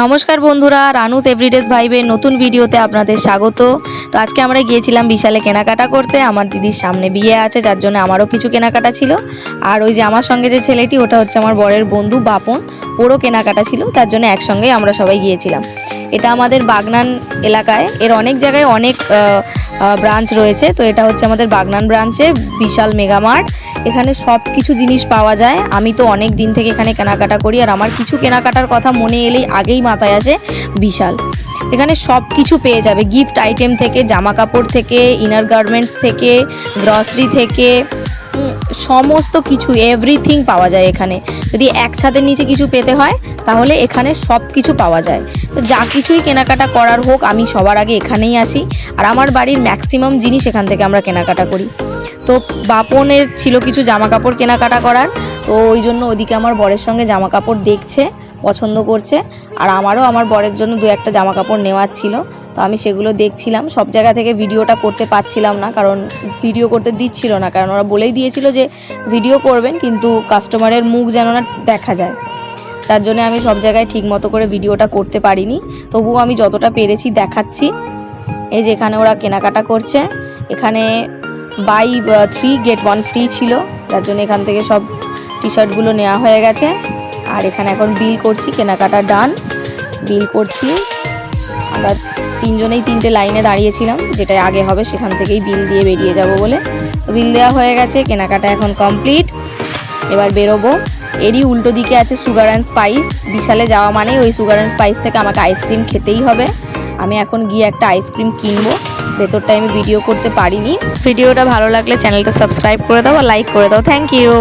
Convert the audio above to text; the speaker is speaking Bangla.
নমস্কার বন্ধুরা, রানুস এভরিডেজ ভাইবের নতুন ভিডিওতে আপনাদের স্বাগত। তো আজকে আমরা গিয়েছিলাম বিশালে কেনাকাটা করতে। আমার দিদির সামনে বিয়ে আছে, যার জন্য আমারও কিছু কেনাকাটা ছিল। আর ওই যে আমার সঙ্গে যে ছেলেটি, ওটা হচ্ছে আমার বরের বন্ধু বাপন, ওরও কেনাকাটা ছিল, তার জন্য একসঙ্গেই আমরা সবাই গিয়েছিলাম। এটা আমাদের বাগনান এলাকায়, এর অনেক জায়গায় অনেক ব্রাঞ্চ রয়েছে। তো এটা হচ্ছে আমাদের বাগনান ব্রাঞ্চে বিশাল মেগামার্ট। এখানে সব কিছু জিনিস পাওয়া যায়। আমি তো অনেক দিন থেকে এখানে কেনাকাটা করি, আর আমার কিছু কেনাকাটার কথা মনে এলেই আগেই মাথায় আসে বিশাল। এখানে সব কিছু পেয়ে যাবে, গিফট আইটেম থেকে, জামা কাপড় থেকে, ইনার গার্মেন্টস থেকে, গ্রসারি থেকে, সমস্ত কিছু এভরিথিং পাওয়া যায় এখানে। যদি এক ছাদের নিচে কিছু পেতে হয় তাহলে এখানে সব কিছু পাওয়া যায়। তো যা কিছুই কেনাকাটা করার হোক, আমি সবার আগে এখানেই আসি, আর আমার বাড়ির ম্যাক্সিমাম জিনিস এখান থেকে আমরা কেনাকাটা করি। তো বাপনের ছিল কিছু জামা কাপড় কেনাকাটা করার, তো ওই জন্য ওদিকে আমার বরের সঙ্গে জামা কাপড় দেখছে, পছন্দ করছে। আর আমারও আমার বরের জন্য দু একটা জামা কাপড় নেওয়ার ছিল, তো আমি সেগুলো দেখছিলাম। সব জায়গা থেকে ভিডিওটা করতে পারছিলাম না, কারণ ভিডিও করতে দিচ্ছিল না, কারণ ওরা বলেই দিয়েছিল যে ভিডিও করবেন, কিন্তু কাস্টমারের মুখ যেন না দেখা যায়, তার জন্য আমি সব জায়গায় ঠিক মতো করে ভিডিওটা করতে পারিনি। তবুও আমি যতটা পেরেছি দেখাচ্ছি। এই যে এখানে ওরা কেনাকাটা করছে, এখানে বাই 3 get 1 ফ্রি ছিল, যার জন্য এখান থেকে সব টি শার্টগুলো নেওয়া হয়ে গেছে। আর এখানে এখন বিল করছি, কেনাকাটা ডান, বিল করছি। আমরা তিনজনেই তিনটে লাইনে দাঁড়িয়েছিলাম, যেটা আগে হবে সেখান থেকেই বিল দিয়ে বেরিয়ে যাব বলে। তো বিল দেওয়া হয়ে গেছে, কেনাকাটা এখন কমপ্লিট, এবার বেরোবো। এরই উল্টো দিকে আছে সুগার অ্যান্ড স্পাইস। বিশালে যাওয়া মানেই ওই সুগার অ্যান্ড স্পাইস থেকে আমাকে আইসক্রিম খেতেই হবে। আমি এখন গিয়ে একটা আইসক্রিম কিনবো। ভেতরটা আমি ভিডিও করতে পারিনি। ভিডিওটা ভালো লাগলে চ্যানেলটা সাবস্ক্রাইব করে দাও আর লাইক করে দাও। Thank you.